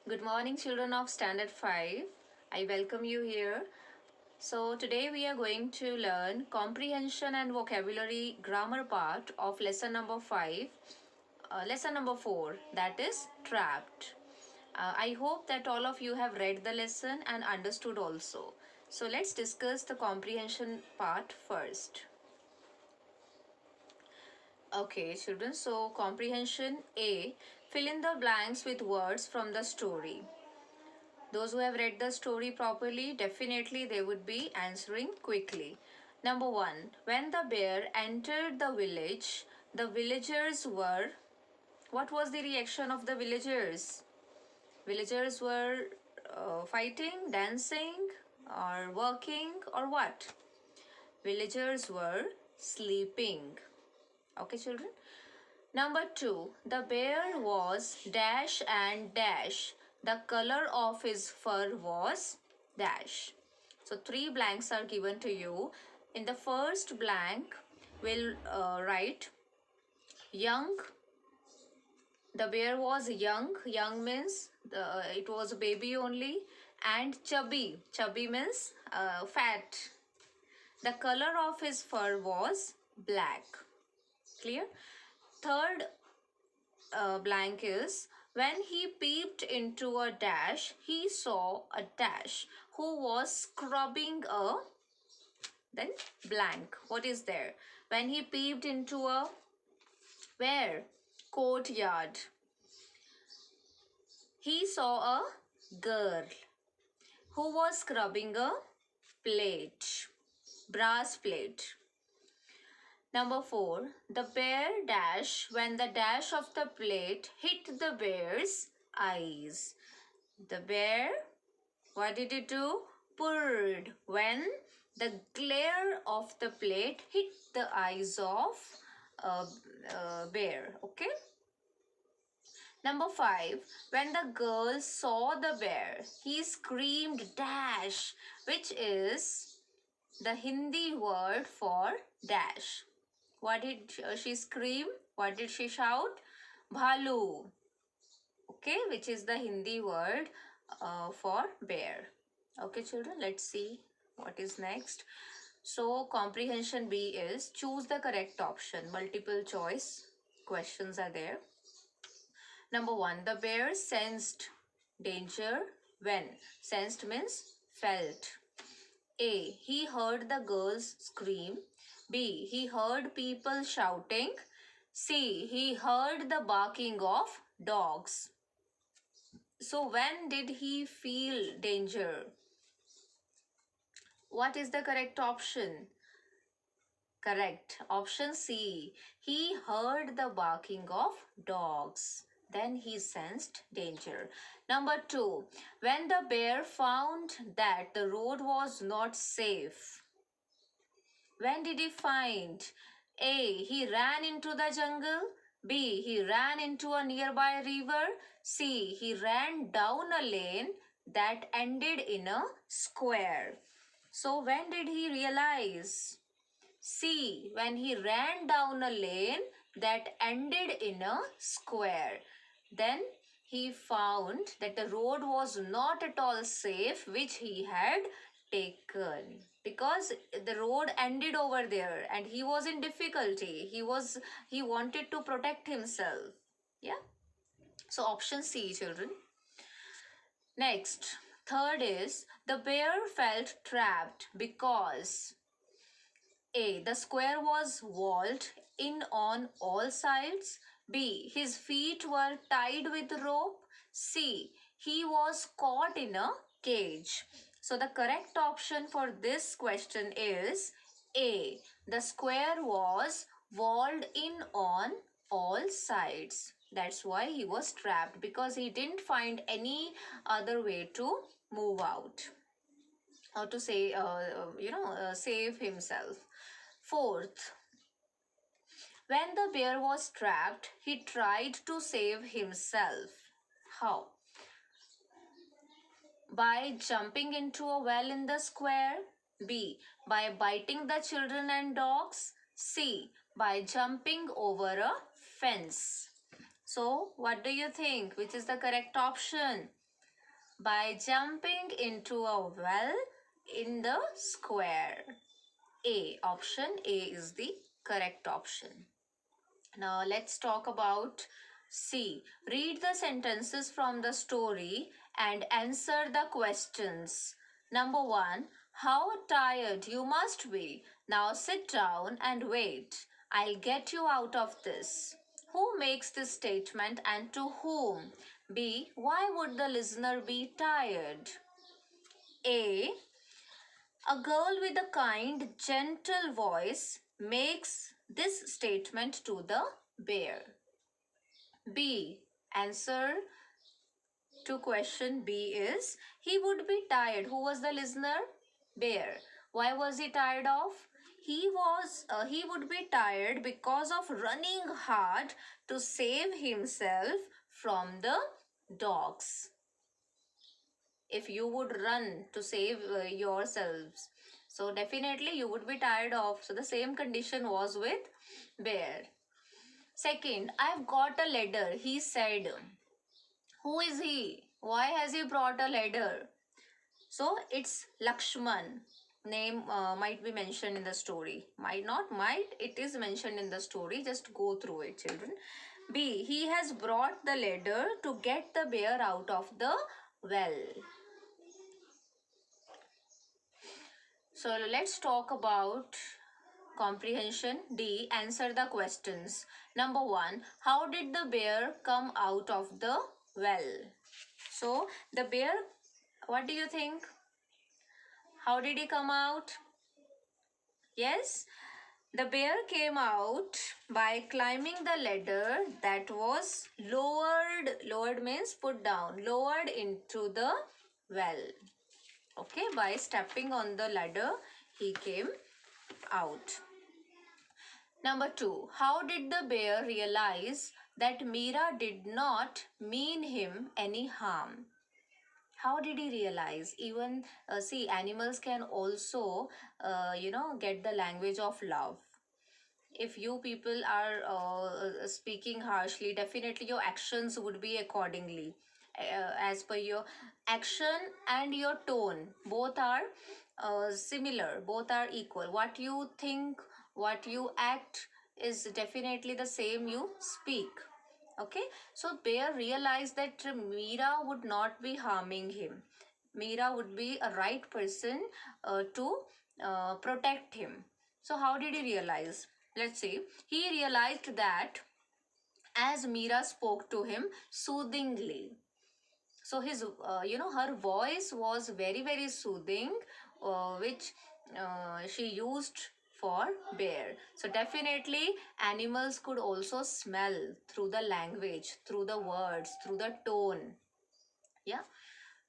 Good morning, children of Standard 5. I welcome you here. So, today we are going to learn comprehension and vocabulary grammar part of lesson number 5, lesson number 4, that is trapped. I hope that all of you have read the lesson and understood also. So, let's discuss the comprehension part first. Okay, children, so comprehension A, fill in the blanks with words from the story. Those who have read the story properly, definitely they would be answering quickly. Number 1. When the bear entered the village, the villagers were... What was the reaction of the villagers? Villagers were fighting, dancing, or working, or what? Villagers were sleeping. Okay, children? Number 2. The bear was dash and dash. The color of his fur was dash. So 3 blanks are given to you. In the first blank, we'll write young. The bear was young. Young means it was a baby only. And chubby. Chubby means fat. The color of his fur was black. Clear? Third blank is when he peeped into a dash, he saw a dash who was scrubbing a then blank. What is there? When he peeped into a where? Courtyard. He saw a girl who was scrubbing a plate, brass plate. Number 4. The bear dash when the dash of the plate hit the bear's eyes. The bear, what did it do? Purred when the glare of the plate hit the eyes of bear. Okay. Number 5. When the girl saw the bear, he screamed dash, which is the Hindi word for dash. What did she scream? What did she shout? Bhalu. Okay, which is the Hindi word for bear. Okay, children, let's see what is next. So, comprehension B is choose the correct option. Multiple choice questions are there. Number 1, the bear sensed danger when? Sensed means felt. A. He heard the girls scream. B. He heard people shouting. C. He heard the barking of dogs. So when did he feel danger? What is the correct option? Correct. Option C. He heard the barking of dogs. Then he sensed danger. Number 2. When the bear found that the road was not safe. When did he find? A. He ran into the jungle. B. He ran into a nearby river. C. He ran down a lane that ended in a square. So when did he realize? C. When he ran down a lane that ended in a square. Then he found that the road was not at all safe, which he had taken, because the road ended over there and he was in difficulty. He wanted to protect himself. Yeah. So option C, children. Next, third is the bear felt trapped because A. The square was walled in on all sides. B. His feet were tied with rope. C. He was caught in a cage. So the correct option for this question is A. The square was walled in on all sides. That's why he was trapped, because he didn't find any other way to move out or to say, save himself. Fourth, when the bear was trapped, he tried to save himself. How? By jumping into a well in the square. B. By biting the children and dogs. C. By jumping over a fence. So, what do you think? Which is the correct option? By jumping into a well in the square. A. Option A is the correct option. Now let's talk about C. Read the sentences from the story and answer the questions. Number 1. How tired you must be. Now sit down and wait. I'll get you out of this. Who makes this statement and to whom? B. Why would the listener be tired? A. A girl with a kind, gentle voice makes this statement to the bear. B. Answer to question B is he would be tired. Who was the listener? Bear. Why was he tired of? He would be tired because of running hard to save himself from the dogs. If you would run to save yourselves, so definitely you would be tired of. So the same condition was with bear. Second, I've got a ladder, he said. Who is he? Why has he brought a ladder? So it's Lakshman. Name might be mentioned in the story. Might not, might. It is mentioned in the story. Just go through it, children. B. He has brought the ladder to get the bear out of the well. So let's talk about comprehension. D. Answer the questions. Number 1. How did the bear come out of the well? So the bear, what do you think? How did he come out? Yes, the bear came out by climbing the ladder that was lowered. Lowered means put down. Lowered into the well. Okay, by stepping on the ladder, he came out. Number 2. How did the bear realize that Meera did not mean him any harm? How did he realize? Even see, animals can also get the language of love. If you people are speaking harshly, definitely your actions would be accordingly, as per your action and your tone, both are similar, both are equal. What you think, what you act is definitely the same you speak. Okay, so bear realized that Meera would not be harming him. Meera would be a right person to protect him. So how did he realize? Let's see. He realized that as Meera spoke to him soothingly. So her voice was very, very soothing, which she used for bear. So definitely animals could also smell through the language, through the words, through the tone. Yeah.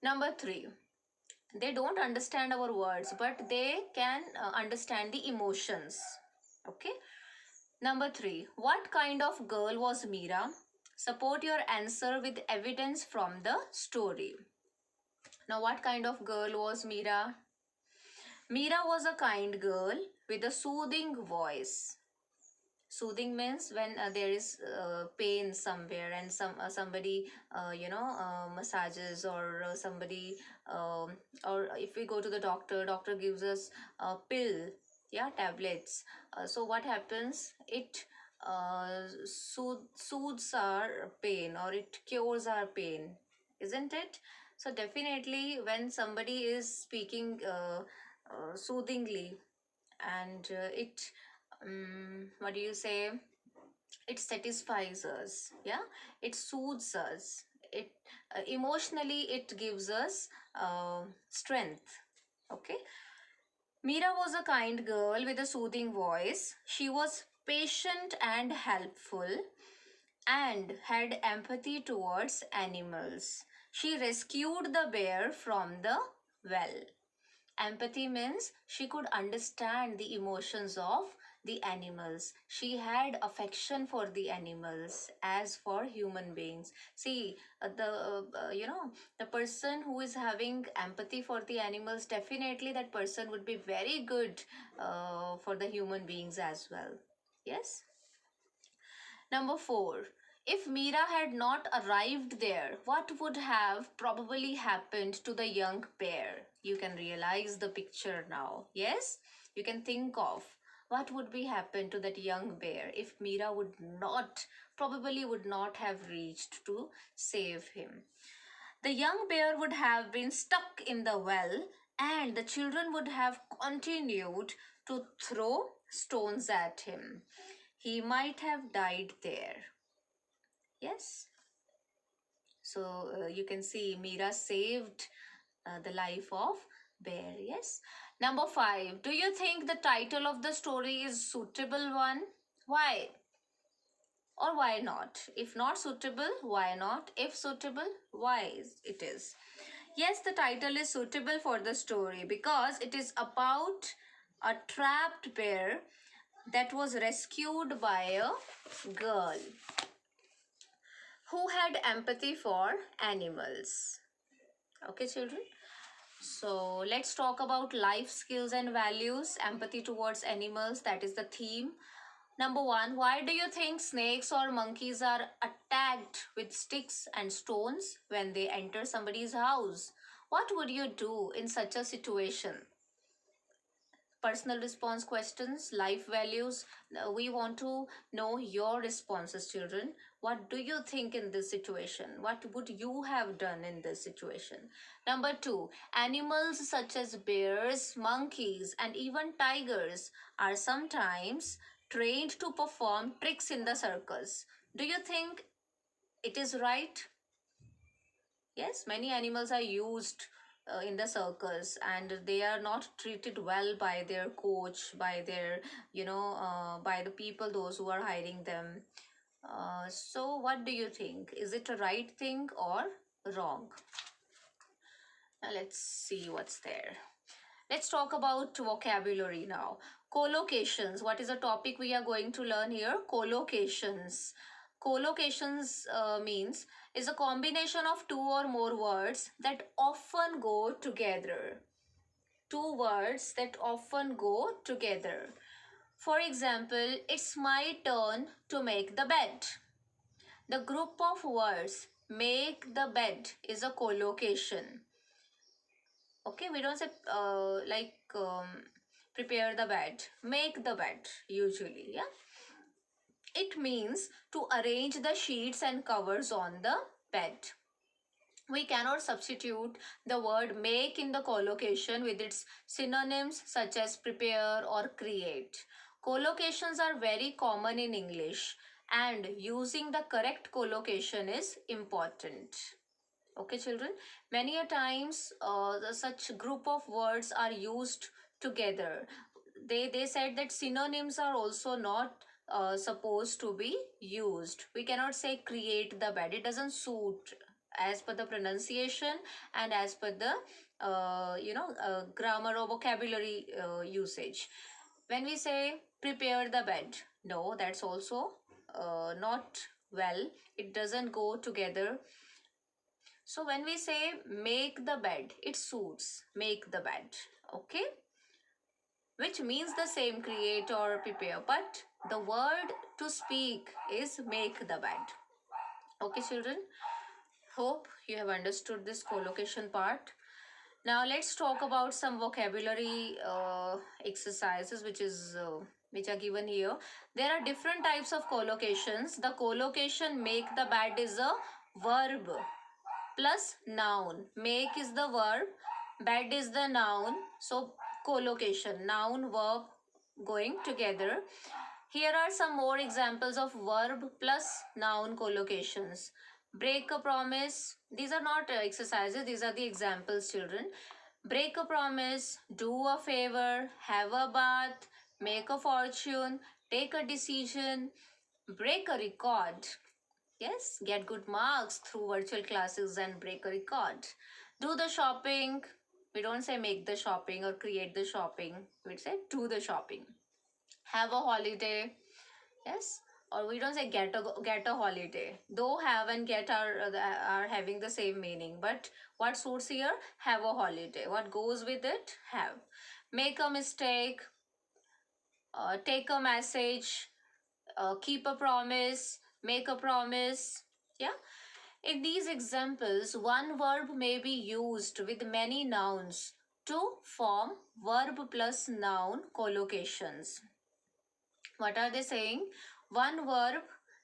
Number 3. They don't understand our words, but they can understand the emotions. Okay. Number 3. What kind of girl was Meera? Support your answer with evidence from the story. Now, what kind of girl was Meera? Meera was a kind girl with a soothing voice. Soothing means when there is pain somewhere and somebody massages, or somebody or if we go to the doctor, doctor gives us a pill, yeah, tablets. So what happens? It soothes our pain, or it cures our pain, isn't it? So definitely when somebody is speaking soothingly, and it what do you say, it satisfies us, yeah, it soothes us, it emotionally it gives us strength. Okay. Meera was a kind girl with a soothing voice. She was patient and helpful and had empathy towards animals. She rescued the bear from the well. Empathy means she could understand the emotions of the animals. She had affection for the animals as for human beings. See, the person who is having empathy for the animals, definitely that person would be very good for the human beings as well. Yes. Number 4. If Mira had not arrived there, what would have probably happened to the young bear? You can realize the picture now. Yes? You can think of what would be happened to that young bear if Mira probably would not have reached to save him. The young bear would have been stuck in the well, and the children would have continued to throw stones at him. He might have died there. Yes. So you can see Mira saved the life of bear. Yes. Number 5. Do you think the title of the story is suitable one? Why? Or why not? If not suitable, why not? If suitable, why it is? Yes, the title is suitable for the story because it is about a trapped bear that was rescued by a girl who had empathy for animals. Okay, children. So let's talk about life skills and values, empathy towards animals. That is the theme. Number 1, why do you think snakes or monkeys are attacked with sticks and stones when they enter somebody's house? What would you do in such a situation? Personal response questions, life values. We want to know your responses, children. What do you think in this situation? What would you have done in this situation? Number 2, animals such as bears, monkeys, and even tigers are sometimes trained to perform tricks in the circus. Do you think it is right? Yes, many animals are used in the circus, and they are not treated well by their coach, by their, by the people, those who are hiring them. So what do you think? Is it a right thing or wrong? Now let's see what's there. Let's talk about vocabulary now. Collocations. What is the topic we are going to learn here? Collocations. Collocations means is a combination of two or more words that often go together. Two words that often go together. For example, it's my turn to make the bed. The group of words make the bed is a collocation. Okay, we don't say prepare the bed, make the bed usually. Yeah, it means to arrange the sheets and covers on the bed. We cannot substitute the word make in the collocation with its synonyms such as prepare or create. Collocations are very common in English, and using the correct collocation is important. Okay, children, many a times such group of words are used together. They said that synonyms are also not supposed to be used. We cannot say create the bed. It doesn't suit as per the pronunciation and as per the grammar or vocabulary usage. When we say prepare the bed, no, that's also not well. It doesn't go together. So when we say make the bed, it suits make the bed. Okay, which means the same, create or prepare, but the word to speak is make the bed. Okay, children, hope you have understood this collocation part. Now let's talk about some vocabulary exercises which are given here. There are different types of collocations. The collocation make the bed is a verb plus noun. Make is the verb, bed is the noun. So collocation, noun, verb going together. Here are some more examples of verb plus noun collocations. Break a promise. These are not exercises, these are the examples, children. Break a promise, do a favor, have a bath, make a fortune, take a decision, break a record. Yes, get good marks through virtual classes and break a record. Do the shopping. We don't say make the shopping or create the shopping. We say do the shopping. Have a holiday. Yes, or we don't say get a holiday. Though have and get are having the same meaning, but what suits here? Have a holiday. What goes with it? Have. Make a mistake. Take a message. Keep a promise. make a promise. Yeah. In these examples, one verb may be used with many nouns to form verb plus noun collocations. What are they saying? One verb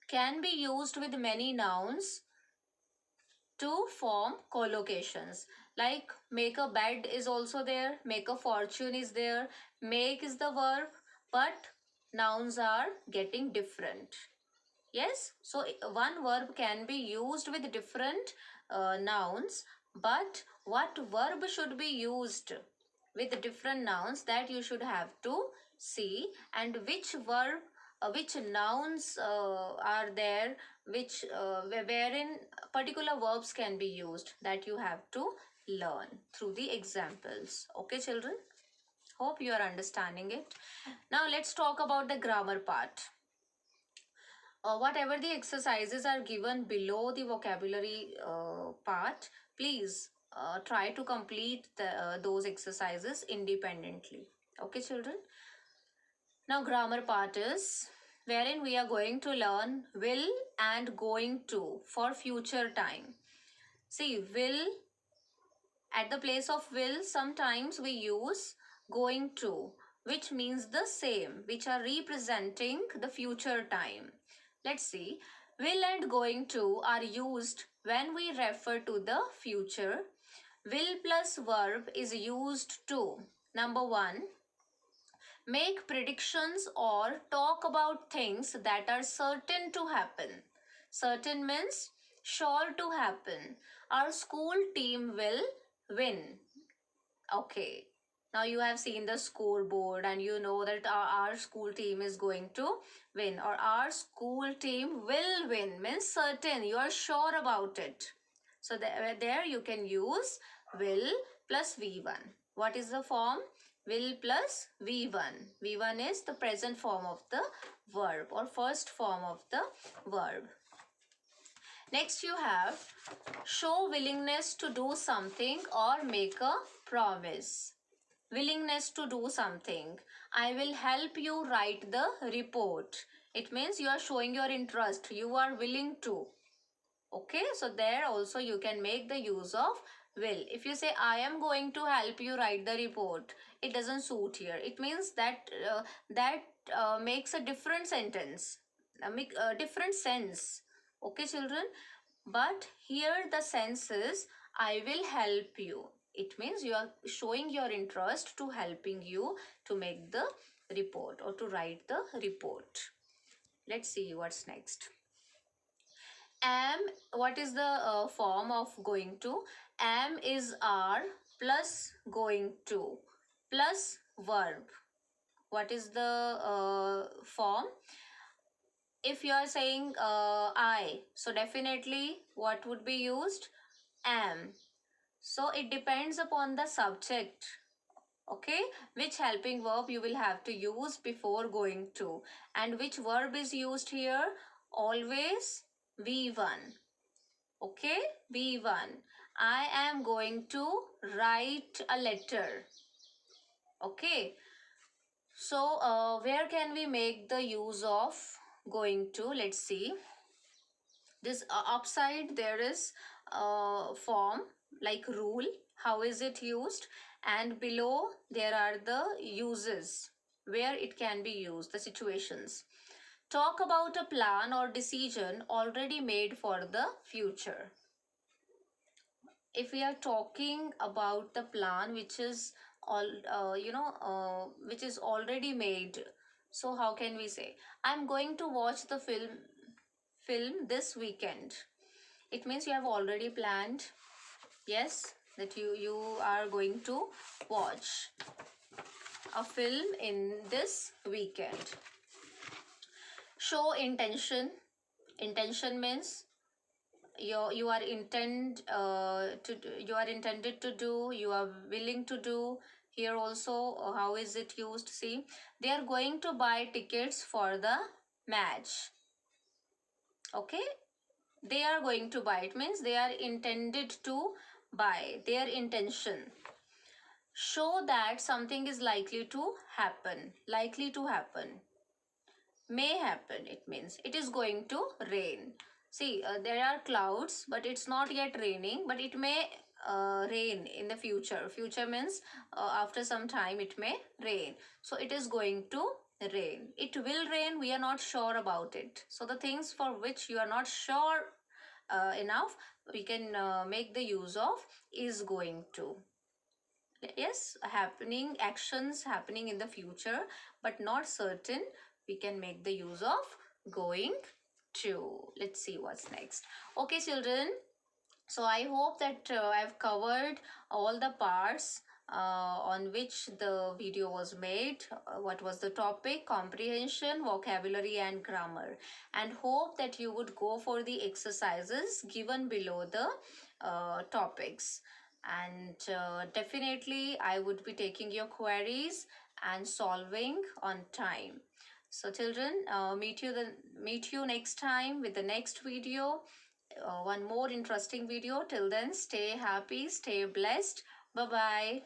can be used with many nouns to form collocations. Like make a bed is also there, make a fortune is there, make is the verb, but nouns are getting different. Yes, so one verb can be used with different nouns, but what verb should be used with different nouns, that you should have to see, and which verb, which nouns are there, which wherein particular verbs can be used, that you have to learn through the examples. Okay, children? Hope you are understanding it. Now let's talk about the grammar part. Whatever the exercises are given below the vocabulary part, please try to complete those exercises independently. Okay, children? Now, grammar part is wherein we are going to learn will and going to for future time. See, will, at the place of will, sometimes we use going to, which means the same, which are representing the future time. Let's see. Will and going to are used when we refer to the future. Will plus verb is used to, number one, make predictions or talk about things that are certain to happen. Certain means sure to happen. Our school team will win. Okay. Now you have seen the scoreboard and you know that our school team is going to win, or our school team will win means certain, you are sure about it. So there you can use will plus V1. What is the form? Will plus V1. V1 is the present form of the verb or first form of the verb. Next you have show willingness to do something or make a promise. Willingness to do something. I will help you write the report. It means you are showing your interest. You are willing to. Okay, so there also you can make the use of will. If you say I am going to help you write the report, it doesn't suit here. It means that makes a different sentence, a different sense. Okay, children, but here the sense is I will help you. It means you are showing your interest to helping you to make the report or to write the report. Let's see what's next. Am, what is the form of going to? Am is are plus going to plus verb. What is the form? If you are saying I, so definitely what would be used? Am. So it depends upon the subject. Okay, which helping verb you will have to use before going to, and which verb is used here? Always V1. Okay, V1. I am going to write a letter. Okay, so where can we make the use of going to? Let's see. This upside there is form like rule. How is it used? And below there are the uses where it can be used, the situations. Talk about a plan or decision already made for the future. If we are talking about the plan which is all which is already made, so how can we say I'm going to watch the film this weekend? It means you have already planned, yes, that you are going to watch a film in this weekend. Show intention. Intention means you are you are intended to do, you are willing to do. Here also how is it used? See, they are going to buy tickets for the match. Okay, they are going to buy, it means they are intended to buy, their intention. Show that something is likely to happen. Likely to happen, may happen, it means it is going to rain. See, there are clouds, but it's not yet raining, but it may rain in the future. Future means after some time it may rain. So it is going to rain. It will rain, we are not sure about it. So the things for which you are not sure enough, we can make the use of is going to. Yes, happening, actions happening in the future but not certain, we can make the use of going to. Let's see what's next. Okay children, so I hope that I've covered all the parts on which the video was made. What was the topic? Comprehension, vocabulary and grammar. And hope that you would go for the exercises given below the topics. And definitely I would be taking your queries and solving on time. So children, meet you next time with the next video, one more interesting video. Till then, stay happy, stay blessed. Bye bye.